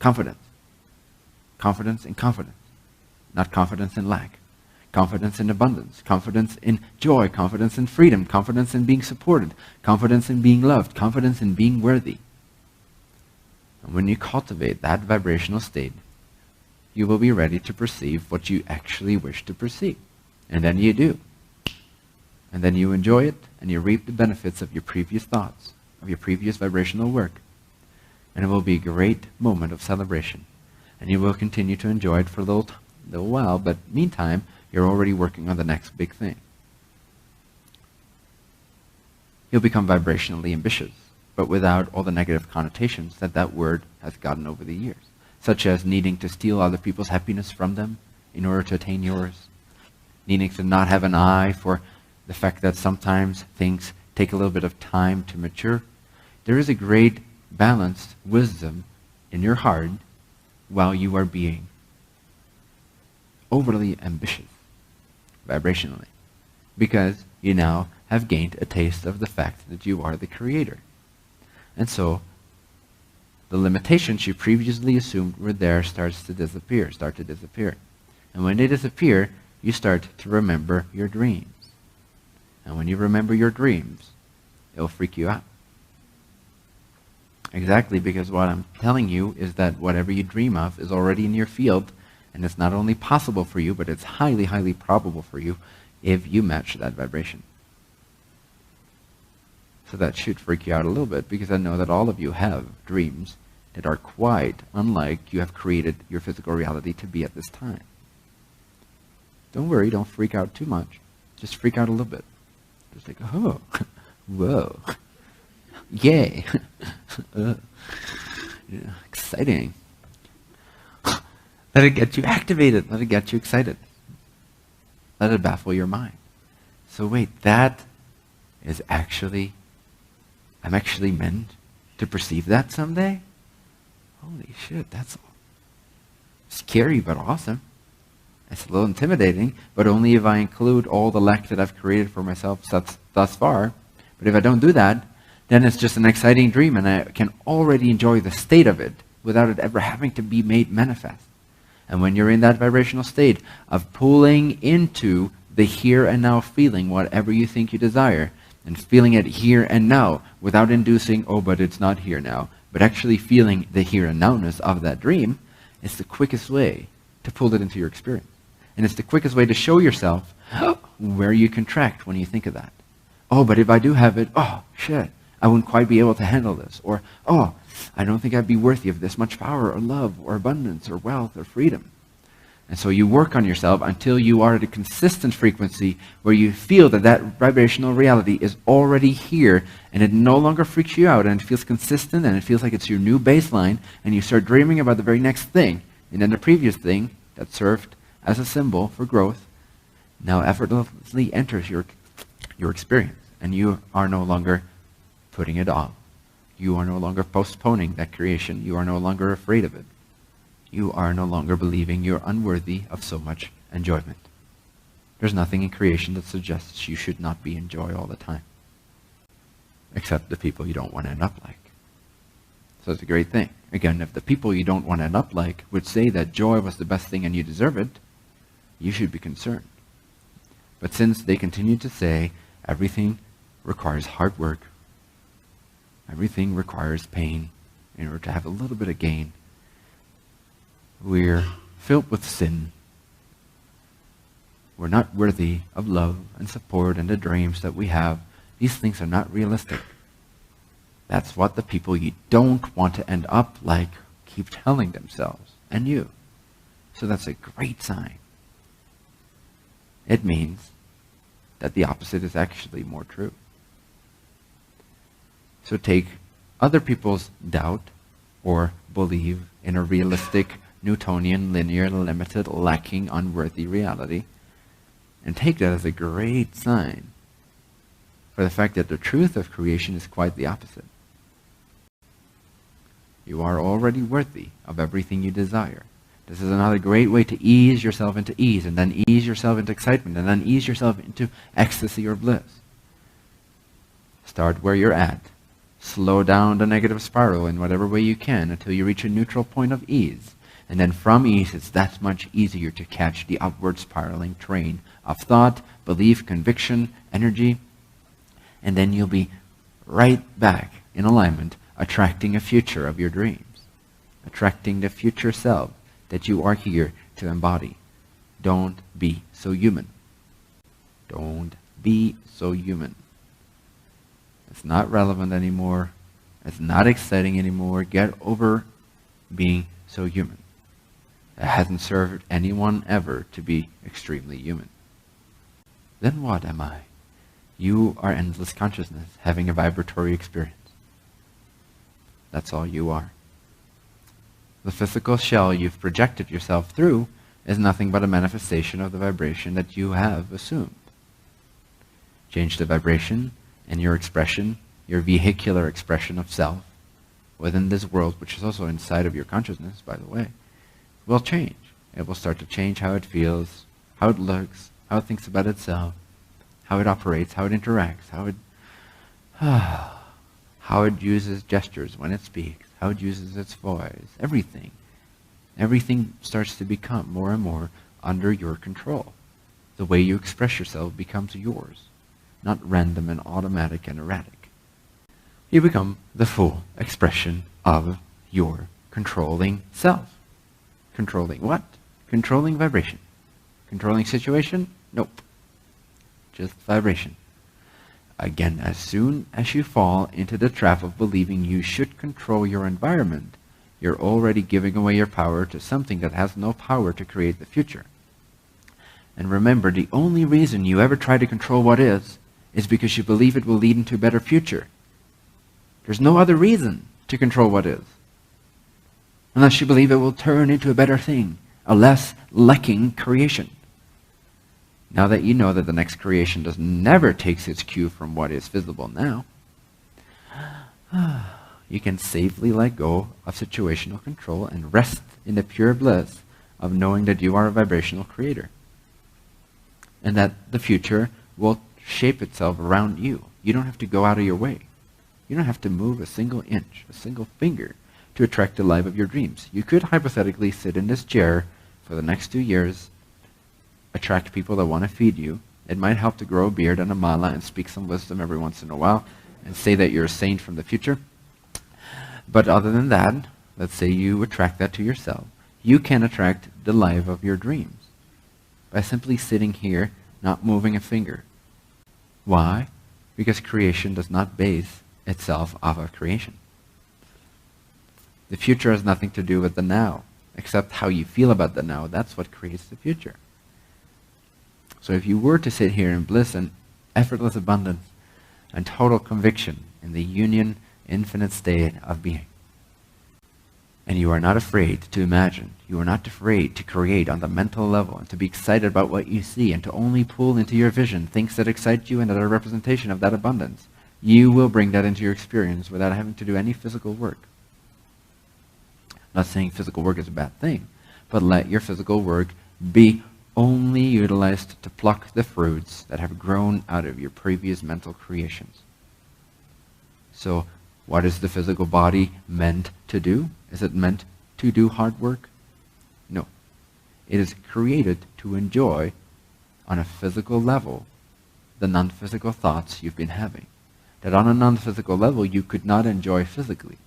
Confidence. Confidence in confidence. Not confidence in lack. Confidence in abundance. Confidence in joy. Confidence in freedom. Confidence in being supported. Confidence in being loved. Confidence in being worthy. And when you cultivate that vibrational state, you will be ready to perceive what you actually wish to perceive. And then you do. And then you enjoy it, and you reap the benefits of your previous thoughts, of your previous vibrational work. And it will be a great moment of celebration. And you will continue to enjoy it for a little while, but meantime, you're already working on the next big thing. You'll become vibrationally ambitious, but without all the negative connotations that word has gotten over the years, such as needing to steal other people's happiness from them in order to attain yours, needing to not have an eye for the fact that sometimes things take a little bit of time to mature. There is a great balanced wisdom in your heart while you are being overly ambitious vibrationally, because you now have gained a taste of the fact that you are the creator. And so the limitations you previously assumed were there start to disappear. And when they disappear, you start to remember your dreams. And when you remember your dreams, it'll freak you out. Exactly, because what I'm telling you is that whatever you dream of is already in your field, and it's not only possible for you, but it's highly, highly probable for you if you match that vibration. So that should freak you out a little bit, because I know that all of you have dreams that are quite unlike you have created your physical reality to be at this time. Don't worry, don't freak out too much. Just freak out a little bit. Just like, oh, whoa, yay, yeah, exciting. Let it get you activated. Let it get you excited. Let it baffle your mind. So wait, that is actually, I'm actually meant to perceive that someday? Holy shit, that's scary but awesome. It's a little intimidating, but only if I include all the lack that I've created for myself thus far. But if I don't do that, then it's just an exciting dream, and I can already enjoy the state of it without it ever having to be made manifest. And when you're in that vibrational state of pulling into the here and now feeling whatever you think you desire, and feeling it here and now without inducing, oh, but it's not here now, but actually feeling the here and nowness of that dream, it's the quickest way to pull it into your experience. And it's the quickest way to show yourself where you contract when you think of that. Oh, but if I do have it, oh, shit, I wouldn't quite be able to handle this. Or, oh, I don't think I'd be worthy of this much power or love or abundance or wealth or freedom. And so you work on yourself until you are at a consistent frequency where you feel that that vibrational reality is already here, and it no longer freaks you out, and it feels consistent, and it feels like it's your new baseline, and you start dreaming about the very next thing. And then the previous thing that served as a symbol for growth now effortlessly enters your experience, and you are no longer putting it off. You are no longer postponing that creation. You are no longer afraid of it. You are no longer believing you're unworthy of so much enjoyment. There's nothing in creation that suggests you should not be in joy all the time, except the people you don't want to end up like. So it's a great thing. Again, if the people you don't want to end up like would say that joy was the best thing and you deserve it, you should be concerned. But since they continue to say everything requires hard work, everything requires pain in order to have a little bit of gain, we're filled with sin. We're not worthy of love and support and the dreams that we have. These things are not realistic. That's what the people you don't want to end up like keep telling themselves, and you. So that's a great sign. It means that the opposite is actually more true. So take other people's doubt or believe in a realistic, Newtonian, linear, limited, lacking, unworthy reality, and take that as a great sign for the fact that the truth of creation is quite the opposite. You are already worthy of everything you desire. This is another great way to ease yourself into ease, and then ease yourself into excitement, and then ease yourself into ecstasy or bliss. Start where you're at. slow down the negative spiral in whatever way you can until you reach a neutral point of ease. And then from ease, it's that much easier to catch the upward spiraling train of thought, belief, conviction, energy. And then you'll be right back in alignment, attracting a future of your dreams, attracting the future self that you are here to embody. Don't be so human. Don't be so human. It's not relevant anymore. It's not exciting anymore. Get over being so human. It hasn't served anyone ever to be extremely human. Then what am I? You are endless consciousness, having a vibratory experience. That's all you are. The physical shell you've projected yourself through is nothing but a manifestation of the vibration that you have assumed. Change the vibration, and your expression, your vehicular expression of self, within this world, which is also inside of your consciousness, by the way, will change. It will start to change how it feels, how it looks, how it thinks about itself, how it operates, how it interacts, how it uses gestures when it speaks, how it uses its voice, everything. Everything starts to become more and more under your control. The way you express yourself becomes yours, not random and automatic and erratic. You become the full expression of your controlling self. Controlling what? Controlling vibration. Controlling situation? Nope. Just vibration. Again, as soon as you fall into the trap of believing you should control your environment, you're already giving away your power to something that has no power to create the future. And remember, the only reason you ever try to control what is because you believe it will lead into a better future. There's no other reason to control what is, unless you believe it will turn into a better thing, a less lacking creation. Now that you know that the next creation never takes its cue from what is visible now, you can safely let go of situational control and rest in the pure bliss of knowing that you are a vibrational creator, and that the future will shape itself around you. You don't have to go out of your way. You don't have to move a single inch, a single finger to attract the life of your dreams. You could hypothetically sit in this chair for the next 2 years, attract people that want to feed you. It might help to grow a beard and a mala and speak some wisdom every once in a while and say that you're a saint from the future. But other than that, let's say you attract that to yourself. You can attract the life of your dreams by simply sitting here, not moving a finger. Why? Because creation does not base itself off of creation. The future has nothing to do with the now, except how you feel about the now. That's what creates the future. So if you were to sit here in bliss and effortless abundance and total conviction in the union, infinite state of being, and you are not afraid to imagine, you are not afraid to create on the mental level and to be excited about what you see and to only pull into your vision things that excite you and that are a representation of that abundance, you will bring that into your experience without having to do any physical work. Not saying physical work is a bad thing, but let your physical work be only utilized to pluck the fruits that have grown out of your previous mental creations. So, what is the physical body meant to do? Is it meant to do hard work? No. It is created to enjoy, on a physical level, the non-physical thoughts you've been having. That on a non-physical level you could not enjoy physically.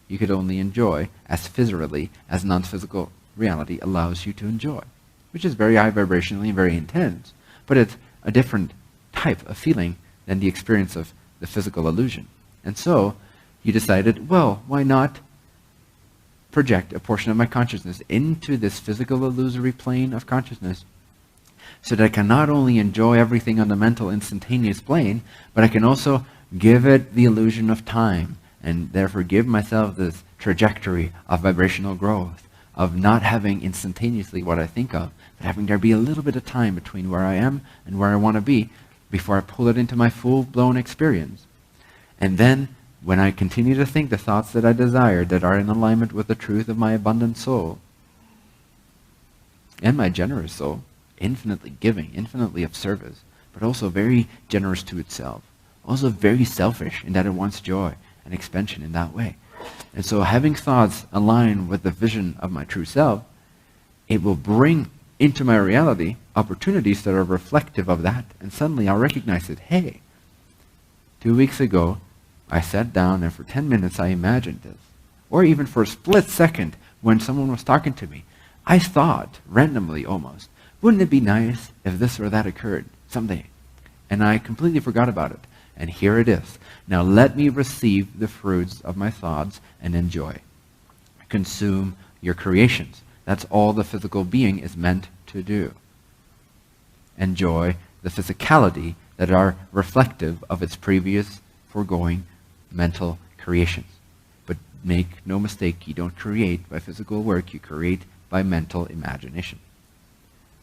You could only enjoy as physically as non-physical reality allows you to enjoy, which is very high vibrationally and very intense, but it's a different type of feeling than the experience of the physical illusion. And so, you decided, well, why not project a portion of my consciousness into this physical illusory plane of consciousness so that I can not only enjoy everything on the mental instantaneous plane, but I can also give it the illusion of time and therefore give myself this trajectory of vibrational growth, of not having instantaneously what I think of, but having there be a little bit of time between where I am and where I want to be before I pull it into my full-blown experience. And then, when I continue to think the thoughts that I desire that are in alignment with the truth of my abundant soul and my generous soul, infinitely giving, infinitely of service, but also very generous to itself, also very selfish in that it wants joy and expansion in that way. And so having thoughts align with the vision of my true self, it will bring into my reality opportunities that are reflective of that. And suddenly I'll recognize it. Hey, 2 weeks ago, I sat down and for 10 minutes I imagined this. Or even for a split second when someone was talking to me, I thought, randomly almost, wouldn't it be nice if this or that occurred someday? And I completely forgot about it. And here it is. Now let me receive the fruits of my thoughts and enjoy. Consume your creations. That's all the physical being is meant to do. Enjoy the physicality that are reflective of its previous foregoing mental creations. But make no mistake, you don't create by physical work, you create by mental imagination.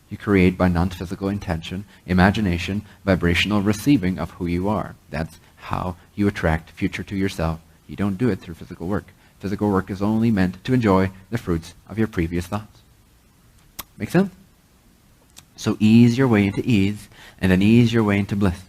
You create by non-physical intention, imagination, vibrational receiving of who you are. That's how you attract future to yourself. You don't do it through physical work. Physical work is only meant to enjoy the fruits of your previous thoughts. Make sense? So ease your way into ease, and then ease your way into bliss,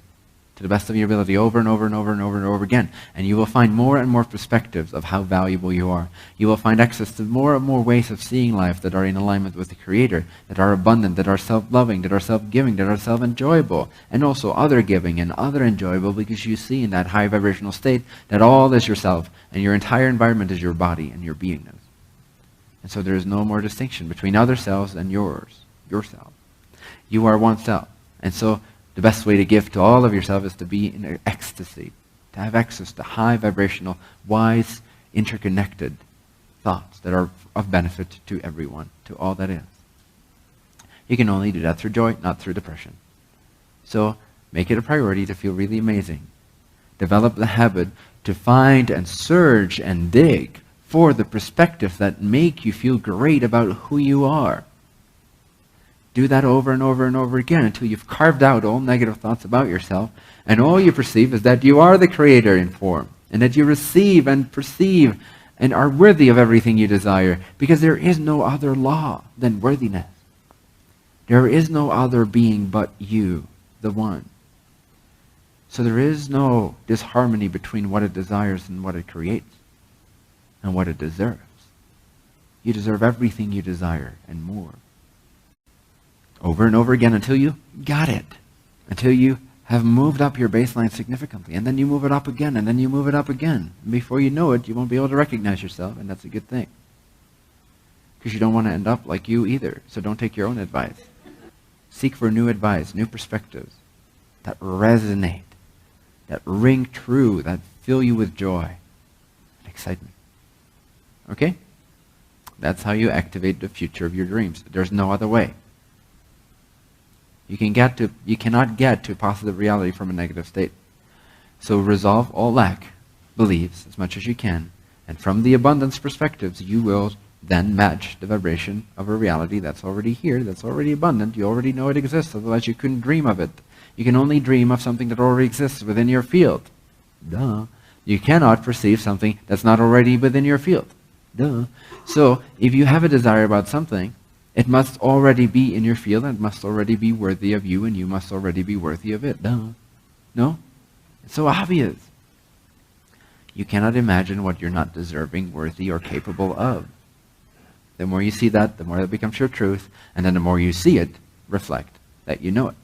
to the best of your ability, over and over and over and over and over again. And you will find more and more perspectives of how valuable you are. You will find access to more and more ways of seeing life that are in alignment with the Creator, that are abundant, that are self-loving, that are self-giving, that are self-enjoyable, and also other-giving and other-enjoyable, because you see in that high vibrational state that all is yourself, and your entire environment is your body and your beingness. And so there is no more distinction between other selves and yourself. You are one self. And so the best way to give to all of yourself is to be in ecstasy, to have access to high vibrational, wise, interconnected thoughts that are of benefit to everyone, to all that is. You can only do that through joy, not through depression. So make it a priority to feel really amazing. Develop the habit to find and search and dig for the perspectives that make you feel great about who you are. Do that over and over and over again until you've carved out all negative thoughts about yourself, and all you perceive is that you are the creator in form, and that you receive and perceive and are worthy of everything you desire, because there is no other law than worthiness. There is no other being but you, the one. So there is no disharmony between what it desires and what it creates, and what it deserves. You deserve everything you desire and more. Over and over again until you got it. Until you have moved up your baseline significantly. And then you move it up again, and then you move it up again. And before you know it, you won't be able to recognize yourself, and that's a good thing. Because you don't want to end up like you either. So don't take your own advice. Seek for new advice, new perspectives that resonate, that ring true, that fill you with joy and excitement. Okay? That's how you activate the future of your dreams. There's no other way. You cannot get to positive reality from a negative state. So resolve all lack beliefs as much as you can, and from the abundance perspectives, you will then match the vibration of a reality that's already here, that's already abundant. You already know it exists, otherwise you couldn't dream of it. You can only dream of something that already exists within your field. Duh. You cannot perceive something that's not already within your field. Duh. So if you have a desire about something, it must already be in your field, and it must already be worthy of you, and you must already be worthy of it. Duh. No? It's so obvious. You cannot imagine what you're not deserving, worthy, or capable of. The more you see that, the more that becomes your truth, and then the more you see it, reflect that you know it.